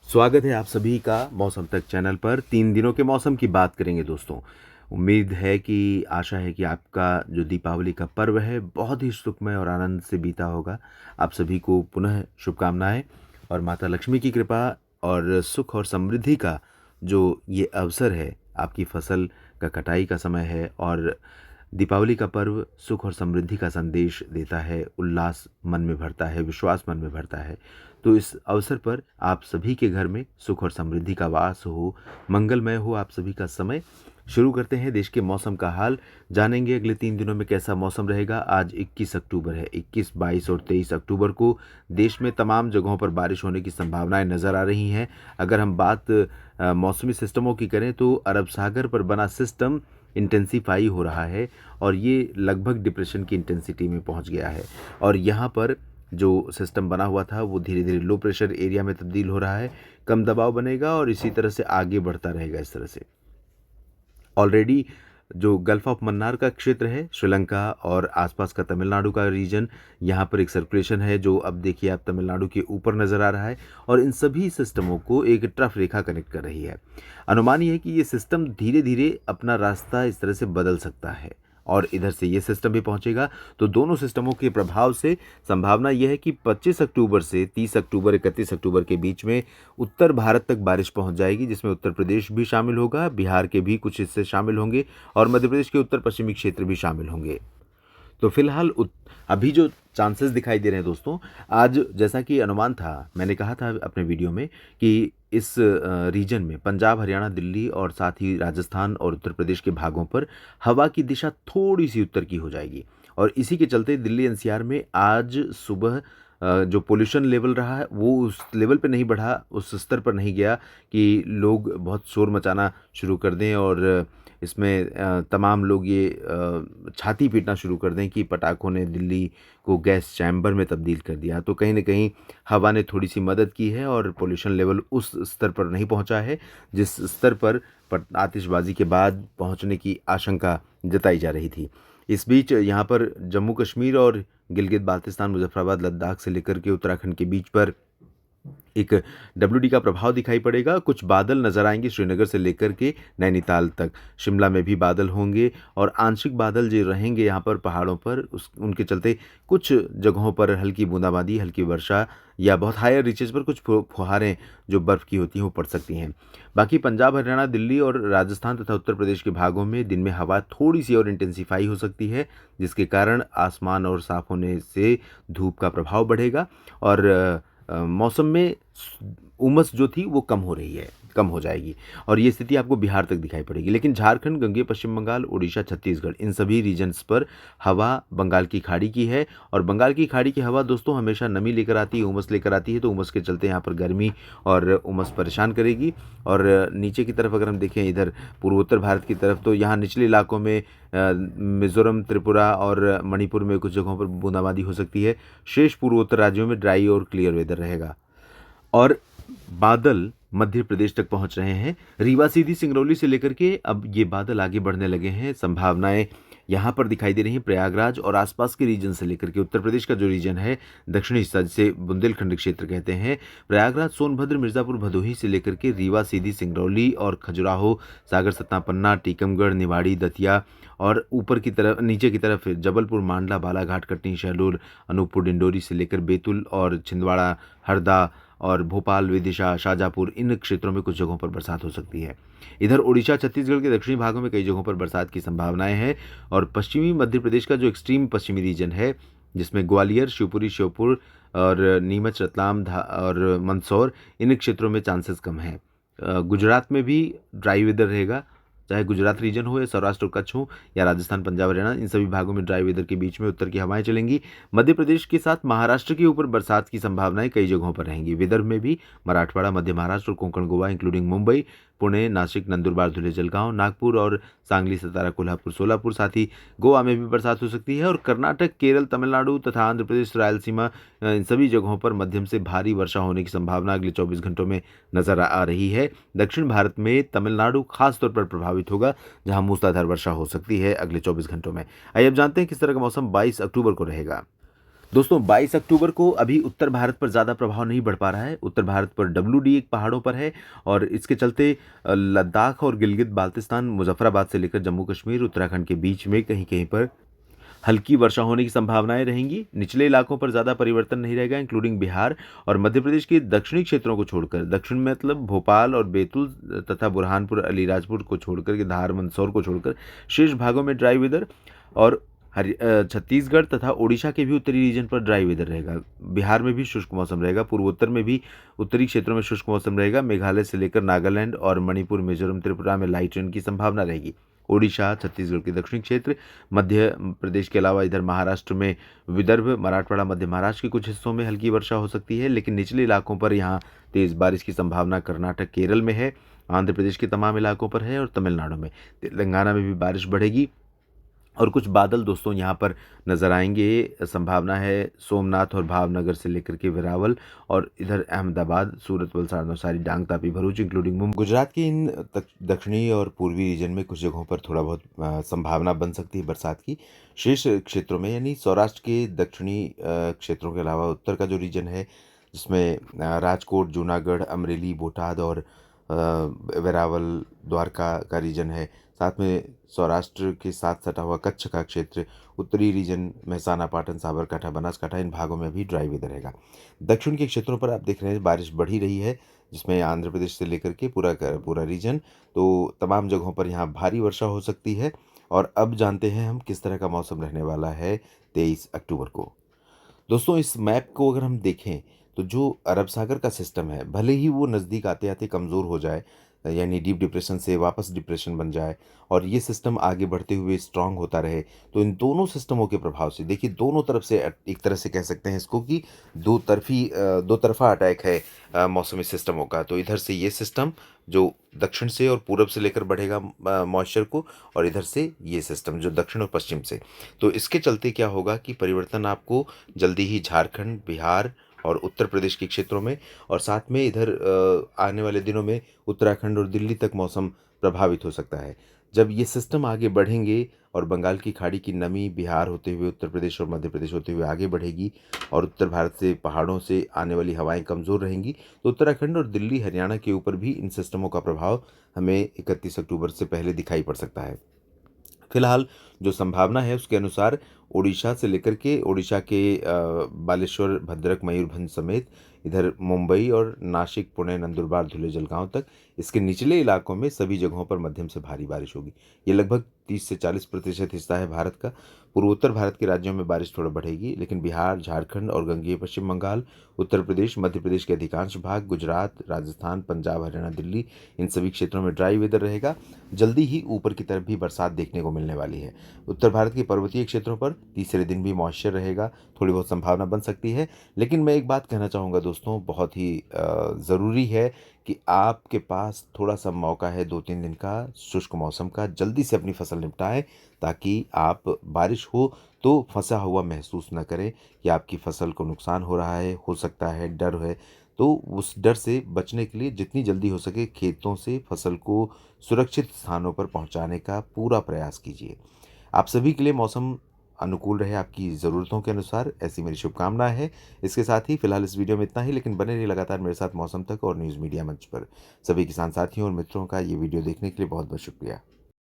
स्वागत है आप सभी का मौसम तक चैनल पर। 3 दिनों के मौसम की बात करेंगे दोस्तों। उम्मीद है कि आशा है कि आपका जो दीपावली का पर्व है बहुत ही सुखमय और आनंद से बीता होगा। आप सभी को पुनः शुभकामनाएं और माता लक्ष्मी की कृपा और सुख और समृद्धि का जो ये अवसर है, आपकी फसल का कटाई का समय है और दीपावली का पर्व सुख और समृद्धि का संदेश देता है, उल्लास मन में भरता है, विश्वास मन में भरता है। तो इस अवसर पर आप सभी के घर में सुख और समृद्धि का वास हो, मंगलमय हो आप सभी का समय। शुरू करते हैं देश के मौसम का हाल, जानेंगे अगले 3 दिनों में कैसा मौसम रहेगा। आज 21 अक्टूबर है। 21, 22 और 23 अक्टूबर को देश में तमाम जगहों पर बारिश होने की संभावनाएं नज़र आ रही हैं। अगर हम बात मौसमी सिस्टमों की करें तो अरब सागर पर बना सिस्टम इंटेंसीफाई हो रहा है और ये लगभग डिप्रेशन की इंटेंसिटी में पहुंच गया है और यहाँ पर जो सिस्टम बना हुआ था वो धीरे धीरे लो प्रेशर एरिया में तब्दील हो रहा है। कम दबाव बनेगा और इसी तरह से आगे बढ़ता रहेगा। इस तरह से ऑलरेडी जो गल्फ ऑफ मन्नार का क्षेत्र है, श्रीलंका और आसपास का तमिलनाडु का रीजन, यहाँ पर एक सर्कुलेशन है जो अब देखिए आप तमिलनाडु के ऊपर नज़र आ रहा है और इन सभी सिस्टमों को एक ट्रफ रेखा कनेक्ट कर रही है। अनुमान ये है कि ये सिस्टम धीरे धीरे अपना रास्ता इस तरह से बदल सकता है और इधर से ये सिस्टम भी पहुंचेगा। तो दोनों सिस्टमों के प्रभाव से संभावना यह है कि 25 अक्टूबर से 30 अक्टूबर 31 अक्टूबर के बीच में उत्तर भारत तक बारिश पहुंच जाएगी, जिसमें उत्तर प्रदेश भी शामिल होगा, बिहार के भी कुछ हिस्से शामिल होंगे और मध्य प्रदेश के उत्तर पश्चिमी क्षेत्र भी शामिल होंगे। तो फिलहाल अभी जो चांसेस दिखाई दे रहे हैं दोस्तों, आज जैसा कि अनुमान था, मैंने कहा था अपने वीडियो में कि इस रीजन में पंजाब, हरियाणा, दिल्ली और साथ ही राजस्थान और उत्तर प्रदेश के भागों पर हवा की दिशा थोड़ी सी उत्तर की हो जाएगी और इसी के चलते दिल्ली एनसीआर में आज सुबह जो पोल्यूशन लेवल रहा है वो उस लेवल पे नहीं बढ़ा, उस स्तर पर नहीं गया कि लोग बहुत शोर मचाना शुरू कर दें और इसमें तमाम लोग ये छाती पीटना शुरू कर दें कि पटाखों ने दिल्ली को गैस चैम्बर में तब्दील कर दिया। तो कहीं न कहीं हवा ने थोड़ी सी मदद की है और पोल्यूशन लेवल उस स्तर पर नहीं पहुंचा है जिस स्तर पर आतिशबाजी के बाद पहुंचने की आशंका जताई जा रही थी। इस बीच यहाँ पर जम्मू कश्मीर और गिलगित बाल्तिस्तान, मुजफ्फराबाद, लद्दाख से लेकर के उत्तराखंड के बीच पर एक डब्ल्यूडी का प्रभाव दिखाई पड़ेगा। कुछ बादल नजर आएंगे श्रीनगर से लेकर के नैनीताल तक। शिमला में भी बादल होंगे और आंशिक बादल जो रहेंगे यहाँ पर पहाड़ों पर, उनके चलते कुछ जगहों पर हल्की बूंदाबांदी, हल्की वर्षा या बहुत हायर रीचेज पर कुछ फुहारें जो बर्फ़ की होती हैं वो पड़ सकती हैं। बाकी पंजाब, हरियाणा, दिल्ली और राजस्थान तथा उत्तर प्रदेश के भागों में दिन में हवा थोड़ी सी और इंटेंसीफाई हो सकती है, जिसके कारण आसमान और साफ होने से धूप का प्रभाव बढ़ेगा और मौसम में उमस जो थी वो कम हो रही है, कम हो जाएगी और ये स्थिति आपको बिहार तक दिखाई पड़ेगी। लेकिन झारखंड, गंगे पश्चिम बंगाल, उड़ीसा, छत्तीसगढ़, इन सभी रीजन्स पर हवा बंगाल की खाड़ी की है और बंगाल की खाड़ी की हवा दोस्तों हमेशा नमी लेकर आती है, उमस लेकर आती है। तो उमस के चलते यहाँ पर गर्मी और उमस परेशान करेगी और नीचे की तरफ अगर हम देखें इधर पूर्वोत्तर भारत की तरफ, तो यहाँ निचले इलाकों में मिज़ोरम, त्रिपुरा और मणिपुर में कुछ जगहों पर बूंदाबांदी हो सकती है। शेष पूर्वोत्तर राज्यों में ड्राई और क्लियर वेदर रहेगा और बादल मध्य प्रदेश तक पहुंच रहे हैं। रीवा, सीधी, सिंगरौली से लेकर के अब ये बादल आगे बढ़ने लगे हैं। संभावनाएं यहाँ पर दिखाई दे रही हैं प्रयागराज और आसपास के रीजन से लेकर के उत्तर प्रदेश का जो रीजन है दक्षिणी हिस्सा, जिसे बुंदेलखंड क्षेत्र कहते हैं, प्रयागराज, सोनभद्र, मिर्ज़ापुर, भदोही से लेकर के रीवा, सीधी, सिंगरौली और खजुराहो, सागर, सतना, पन्ना, टीकमगढ़, निवाड़ी, दतिया और ऊपर की तरफ, नीचे की तरफ जबलपुर, मांडला, बालाघाट, कटनी, शहडोल, अनूपपुर, डिंडोरी से लेकर बैतूल और छिंदवाड़ा, हरदा और भोपाल, विदिशा, शाजापुर, इन क्षेत्रों में कुछ जगहों पर बरसात हो सकती है। इधर उड़ीसा, छत्तीसगढ़ के दक्षिणी भागों में कई जगहों पर बरसात की संभावनाएं हैं और पश्चिमी मध्य प्रदेश का जो एक्सट्रीम पश्चिमी रीजन है, जिसमें ग्वालियर, शिवपुरी, श्योपुर और नीमच, रतलाम और मंदसौर, इन क्षेत्रों में चांसेस कम हैं। गुजरात में भी ड्राई वेदर रहेगा, चाहे गुजरात रीजन हो या सौराष्ट्र और कच्छ हो या राजस्थान, पंजाब, हरियाणा, इन सभी भागों में ड्राई वेदर के बीच में उत्तर की हवाएं चलेंगी। मध्य प्रदेश के साथ महाराष्ट्र के ऊपर बरसात की संभावनाएं कई जगहों पर रहेंगी। विदर्भ में भी मराठवाड़ा, मध्य महाराष्ट्र और कोंकण गोवा इंक्लूडिंग मुंबई, पुणे, नासिक, नंदुरबार, धुले, जलगांव, नागपुर और सांगली, सतारा, कोल्हापुर, सोलापुर, साथ ही गोवा में भी बरसात हो सकती है और कर्नाटक, केरल, तमिलनाडु तथा आंध्र प्रदेश, रायलसीमा, इन सभी जगहों पर मध्यम से भारी वर्षा होने की संभावना अगले 24 घंटों में नजर आ रही है। दक्षिण भारत में तमिलनाडु खास तौर पर प्रभावित होगा, जहां मूसलाधार वर्षा हो सकती है अगले 24 घंटों में। आइए अब जानते हैं किस तरह का मौसम 22 अक्टूबर को रहेगा। दोस्तों 22 अक्टूबर को अभी उत्तर भारत पर ज़्यादा प्रभाव नहीं बढ़ पा रहा है। उत्तर भारत पर डब्ल्यू डी एक पहाड़ों पर है और इसके चलते लद्दाख और गिलगित बाल्तिस्तान, मुजफ्फराबाद से लेकर जम्मू कश्मीर, उत्तराखंड के बीच में कहीं कहीं पर हल्की वर्षा होने की संभावनाएं रहेंगी। निचले इलाकों पर ज़्यादा परिवर्तन नहीं रहेगा, इंक्लूडिंग बिहार और मध्य प्रदेश के दक्षिणी क्षेत्रों को छोड़कर, दक्षिण में मतलब भोपाल और बैतूल तथा बुरहानपुर, अलीराजपुर को छोड़कर के धार, मंदसौर को छोड़कर शेष भागों में ड्राई वेदर और छत्तीसगढ़ तथा ओडिशा के भी उत्तरी रीजन पर ड्राई वेदर रहेगा। बिहार में भी शुष्क मौसम रहेगा। पूर्वोत्तर में भी उत्तरी क्षेत्रों में शुष्क मौसम रहेगा। मेघालय से लेकर नागालैंड और मणिपुर, मिजोरम, त्रिपुरा में लाइट रेन की संभावना रहेगी। ओडिशा, छत्तीसगढ़ के दक्षिणी क्षेत्र, मध्य प्रदेश के अलावा इधर महाराष्ट्र में विदर्भ, मराठवाड़ा, मध्य महाराष्ट्र के कुछ हिस्सों में हल्की वर्षा हो सकती है, लेकिन निचले इलाकों पर यहाँ तेज़ बारिश की संभावना कर्नाटक, केरल में है, आंध्र प्रदेश के तमाम इलाकों पर है और तमिलनाडु में। तेलंगाना में भी बारिश बढ़ेगी और कुछ बादल दोस्तों यहाँ पर नज़र आएंगे। संभावना है सोमनाथ और भावनगर से लेकर के वेरावल और इधर अहमदाबाद, सूरत, वलसाड़, नवसारी, डांग, तापी, भरूच इंक्लूडिंग मुंबई, गुजरात के इन दक्षिणी और पूर्वी रीजन में कुछ जगहों पर थोड़ा बहुत संभावना बन सकती है बरसात की। शेष क्षेत्रों में यानी सौराष्ट्र के दक्षिणी क्षेत्रों के अलावा उत्तर का जो रीजन है, जिसमें राजकोट, जूनागढ़, अमरेली, बोटाद और वेरावल, द्वारका का रीजन है, साथ में सौराष्ट्र के साथ सटा हुआ कच्छ का क्षेत्र, उत्तरी रीजन महसाना, पाटन, साबरकांठा, बनासकांठा, इन भागों में भी ड्राई वेदर रहेगा। दक्षिण के क्षेत्रों पर आप देख रहे हैं बारिश बढ़ ही रही है, जिसमें आंध्र प्रदेश से लेकर के पूरा रीजन, तो तमाम जगहों पर यहाँ भारी वर्षा हो सकती है। और अब जानते हैं हम किस तरह का मौसम रहने वाला है 23 अक्टूबर को। दोस्तों इस मैप को अगर हम देखें तो जो अरब सागर का सिस्टम है, भले ही वो नज़दीक आते आते कमज़ोर हो जाए, यानी डीप डिप्रेशन से वापस डिप्रेशन बन जाए और ये सिस्टम आगे बढ़ते हुए स्ट्रांग होता रहे, तो इन दोनों सिस्टमों के प्रभाव से देखिए दोनों तरफ से एक तरह से कह सकते हैं इसको कि दो तरफा अटैक है मौसमी सिस्टमों का। तो इधर से ये सिस्टम जो दक्षिण से और पूरब से लेकर बढ़ेगा मॉइस्चर को, और इधर से ये सिस्टम जो दक्षिण और पश्चिम से। तो इसके चलते क्या होगा कि परिवर्तन आपको जल्दी ही झारखंड, बिहार और उत्तर प्रदेश के क्षेत्रों में और साथ में इधर आने वाले दिनों में उत्तराखंड और दिल्ली तक मौसम प्रभावित हो सकता है। जब ये सिस्टम आगे बढ़ेंगे और बंगाल की खाड़ी की नमी बिहार होते हुए उत्तर प्रदेश और मध्य प्रदेश होते हुए आगे बढ़ेगी और उत्तर भारत से पहाड़ों से आने वाली हवाएं कमज़ोर रहेंगी, तो उत्तराखंड और दिल्ली, हरियाणा के ऊपर भी इन सिस्टमों का प्रभाव हमें 31 अक्टूबर से पहले दिखाई पड़ सकता है। फिलहाल जो संभावना है उसके अनुसार ओडिशा से लेकर के ओडिशा के बालेश्वर, भद्रक, मयूरभंज समेत इधर मुंबई और नासिक, पुणे, नंदुरबार, धुले, जलगांव तक इसके निचले इलाकों में सभी जगहों पर मध्यम से भारी बारिश होगी। ये लगभग 30 से 40% हिस्सा है भारत का। पूर्वोत्तर भारत के राज्यों में बारिश थोड़ा बढ़ेगी, लेकिन बिहार, झारखंड और गंगेय पश्चिम बंगाल, उत्तर प्रदेश, मध्य प्रदेश के अधिकांश भाग, गुजरात, राजस्थान, पंजाब, हरियाणा, दिल्ली, इन सभी क्षेत्रों में ड्राई वेदर रहेगा। जल्दी ही ऊपर की तरफ भी बरसात देखने को मिलने वाली है। उत्तर भारत के पर्वतीय क्षेत्रों पर तीसरे दिन भी मॉइस्चर रहेगा, थोड़ी बहुत संभावना बन सकती है। लेकिन मैं एक बात कहना चाहूँगा दोस्तों, बहुत ही ज़रूरी है कि आपके पास थोड़ा सा मौका है 2-3 दिन का शुष्क मौसम का, जल्दी से अपनी फसल निपटाएं ताकि आप बारिश हो तो फंसा हुआ महसूस न करें कि आपकी फसल को नुकसान हो रहा है, हो सकता है डर है। तो उस डर से बचने के लिए जितनी जल्दी हो सके खेतों से फसल को सुरक्षित स्थानों पर पहुंचाने का पूरा प्रयास कीजिए। आप सभी के लिए मौसम अनुकूल रहे आपकी ज़रूरतों के अनुसार, ऐसी मेरी शुभकामनाएं है। इसके साथ ही फिलहाल इस वीडियो में इतना ही, लेकिन बने रहिए लगातार मेरे साथ मौसम तक और न्यूज़ मीडिया मंच पर। सभी किसान साथियों और मित्रों का ये वीडियो देखने के लिए बहुत बहुत शुक्रिया।